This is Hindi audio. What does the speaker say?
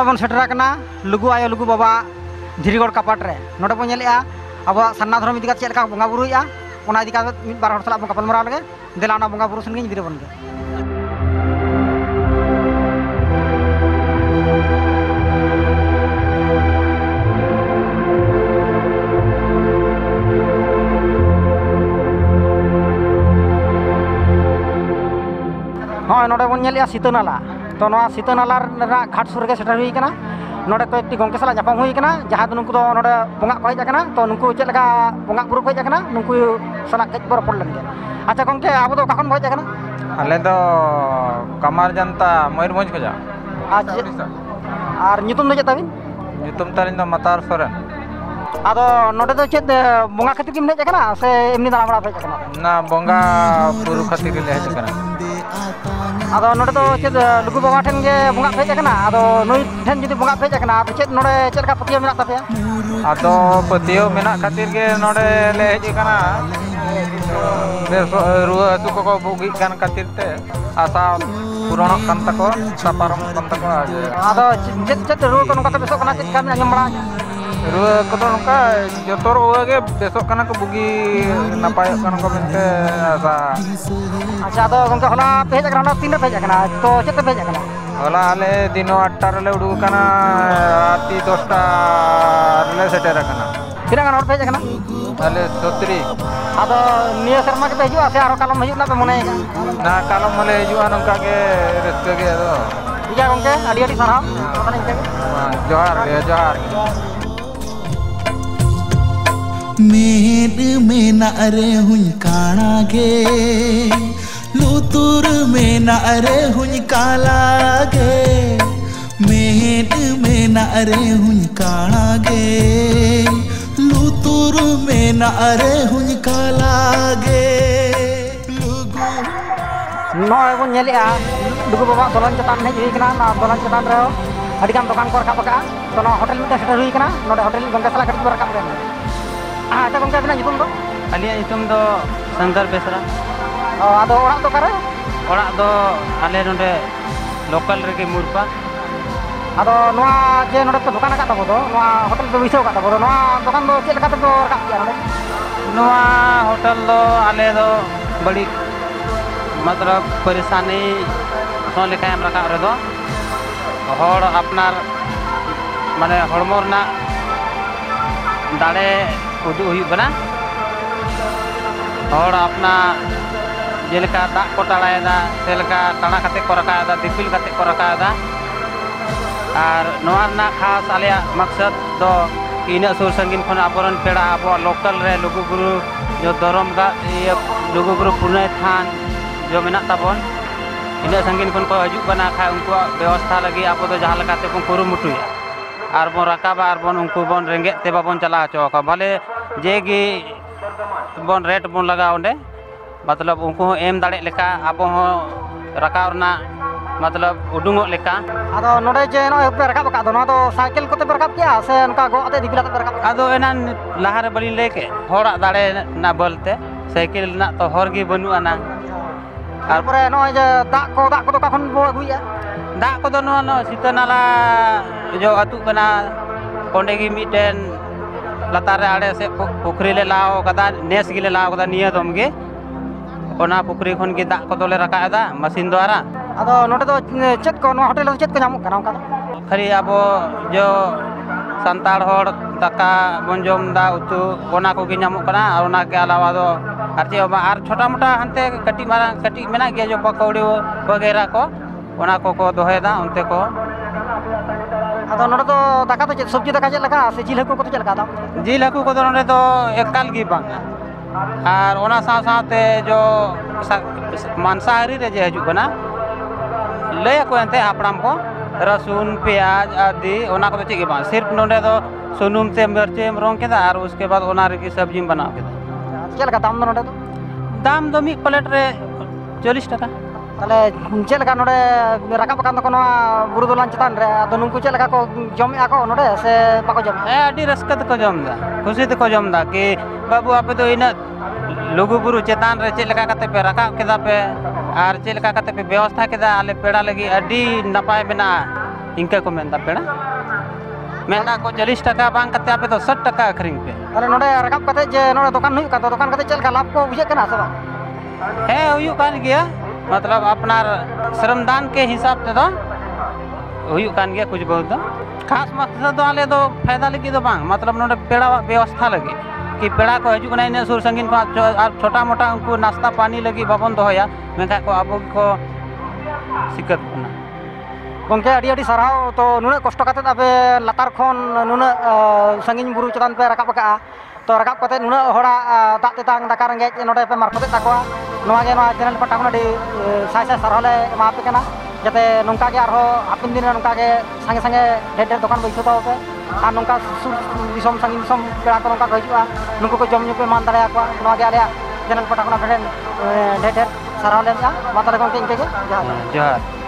नॉय बन सेटराकना लुगु आयो लुगु बाबा धीरीगढ़ कापाट रे नोडे बन नेलेआ अब सन्ना धर्म इदी काते चेलका बंगा बुरुया ओना इदी काते मिद बार हर सला बन कपलमराव लगे देला ओना बंगा बुरु सनगे इदी बन गे हाँ नोडे बन नेलेआ सीतानाला तो नोआ सीतानाला घाट सुर के सेटर हुई कना नोडे कयेकटी गंके सला जापाम हुई कना जहां दो नुकु दो नोडे बंगा को हेज कना तो नुकु चेलका बंगा बुरु को हेज कना नुकु सला कज पर पड़ लगे अच्छा गंके अब दो काखन हेज कना आले दो कमार जनता मयूरभंज खजा अच्छा और नितुम दो चेताबिन नितुम तालिन दो मतार सोरेन आदो नोडे दो चेत बंगा खातिर किम हेज कना से एमनी दाना बड़ा हेज कना ना बंगा पुरु खातिर ले हेज कना आदो नोडे दो चेत लुगु बाबा ठेन गे बंगा हेज कना आदो नोई ठेन जुदी बंगा हेज कना तो चेत नोडे चेलका पतियो मेना तापेया आदो पतियो मेना खातिर गे नोडे ले हेज कना रुआ हसु को बुगी कान खातिर ते आशा पुराण कान तको सापारम कान तको आदो चेत चेत रुआ को नका बेसो कना चेत काम आंजम बड़ा रुआ को तो नका जतो रुआ गे बेसो कना को बुगी नापाय कना को मेनते आशा अच्छा आदो गंके होला पे हेज कना तीन पे हेज कना तो चेत पे हेज कना होला आले दिनो 8टा रे उडु कना राती 10टा रे सेटेर कना तिना गान और पे हेज कना आले 70 आदो निया शर्मा के हिजुआ से आरो कालम हिजुना पे मने ना कालम मले हिजुआ नंका के रस्ते गे दो इया गंके आडी आडी साराम मने इनके जोहार मेड में ना अरे हुन काना गे लुतुर में ना अरे हुन काला गे मेड में ना अरे हुन काना गे लुतुर में ना अरे हुन काला गे नॉय बन नेलेआ लुगु बाबा दोलन चतान हेज हुई कना ना दोलन चतान रे अडी गान दुकान को रखा पका तो ना होटल में सेटर हुई कना नोडे होटल गंगा सला कटी रखा पका अच्छा गंगा बिना जुतुम दो अलिया नितुम दो शंकर बेसरा आदो ओड़ा तो करे ओड़ा दो आले नोडे लोकल रेगे मुरपा आदो नोआ जे नोडे तो दुकान का तबो दो नोआ होटल पे विसो का तबो दो नोआ दुकान दो चेल का तो रखा किया नोडे नोआ होटल दो आले दो बड़ी मतलब परेशानी सो लेका हम रखा रे दो हर अपनार माने हड़मोरना दाड़े उदू हुई बना और अपना जेलका दाग को टाड़ाएदा सेलका टाणा कते को रखाएदा दिपिल कते को रखाएदा और नोआरना खास आलिया मकसद दो इना सुर संगीन खन आबरन पेड़ा अब लोकल रे लुगुबुरु जो धर्म का ये लुगुबुरु पुणे थान जो मेना ताबन इना संगीन खन को हजू बना खा उनको व्यवस्था लगी आप तो जहां लगाते बन कुरुमुटुया और बन रकाबा और बन उनको बन रेंगे ते बाबन चला चौका भले जेगी बन रेट बन लगा ओंडे मतलब उनको एम दाड़े लेका अब हो रकावना मतलब उडुंगो लेका आदो नोडे जे नो पे रखा पका दो ना तो साइकिल को ते रखा किया से उनका गो अते दिबिला ते रखा आदो एना लहारे बड़ी लेके होड़ा दाड़े ना बोलते साइकिल ना तो हर गी बनु आना और परे नो जे दाग को तो कखन बो अगुया दाग को दो नो सीतानाला जो अतु कना कोंडे गी मिटेन लतारे आड़े से पुखरी ले लाओ कदा नेस गी ले लाओ कदा निया दम गे ओना पुखरी खन गी दाग को तोले रखाएदा मशीन द्वारा आदो नोडे दो चेत को नो होटल चेत को नामु कना उनका खरी अब जो संताड़ होड़ दाका बन जम दा उतु ओना को गी नामु कना और ओना के अलावा दो आर छोटा मोटा हंते कटी मारा कटी मेना गया जो पकौड़ी वगैरह को ओना को दोहेदा उनते को आदो नोडे तो दाका तो सब्जी दाका चेल लगा से जिल हकु को तो चेल लगा दा जिल हकु को तो नोडे तो एकाल गी बांगा और ओना साथे जो मांसाहारी रे जे हजू कना ले को एंते हापड़ाम को रसून प्याज आदि ओना को तो चेक बांग सिर्फ नोडे तो सुनुम से मिर्चे रंग केदा और उसके बाद ओना रे की सब्जी बनाओ केदा चेल लगा दाम नोडे तो दाम दो मी प्लेट रे 40 टाका ताले चेल लगा नोडे रका पका तो कोनो बुरु दोलान चतान रे आदो नुकु चेल लगा को जमे आको नोडे से बाको जमे आडी रस्कत को जमदा खुशी ते को जमदा कि बाबू आपे तो इना लुगु बुरु चेतान रे चेल लगा कते पे रका केदा पे और चेल लगा कते पे व्यवस्था केदा आले पेड़ा लगी आडी नपाय बिना इनका को मेंदा पेड़ा मेंदा को 40 टका बांग कते आपे तो 60 टका अखरिंग पे अरे नोडे रकाब कते जे नोडे दुकान हुई का तो दुकान कते चल का लाभ को बुझे कना सब है हुयु कान गया मतलब अपना श्रमदान के हिसाब से तो हुयु कान गया कुछ बहुत दो खास मकसद तो आले तो फायदा लगी तो बांग मतलब नोडे पेड़ा व्यवस्था लगी कि पेड़ा को हजू ना इन सुर संगीन को छोटा मोटा उनको नाश्ता पानी लगी बाबन दोया मेखा को अब को सिकत बना गंके अड़ी अड़ी सरहाव तो नुने कष्ट कते अबे लतार खन नुने संगीन बुरु चतान पे रकाब का तो रकाब कते नुने होड़ा दाग तेतांग दाका रंगे नोडे पे मार्फते ताकवा नोवा गे नोवा चैनल पटा अड़ी साय साय सरहाव ले एमापे कना जाते नोंका गे आरो हापिन दिन नोंका गे संगे संगे ढेर ढेर दुकान बैठो तो पे और नोंका सुर दिसम संगीन दिसम पेड़ा को नोंका हजुआ नुको को जम पे मान दाड़े आकवा नोवा गे आले चैनल पटा ढेर ढेर सरहाव ले मा ताले गंके इनके गे जोहार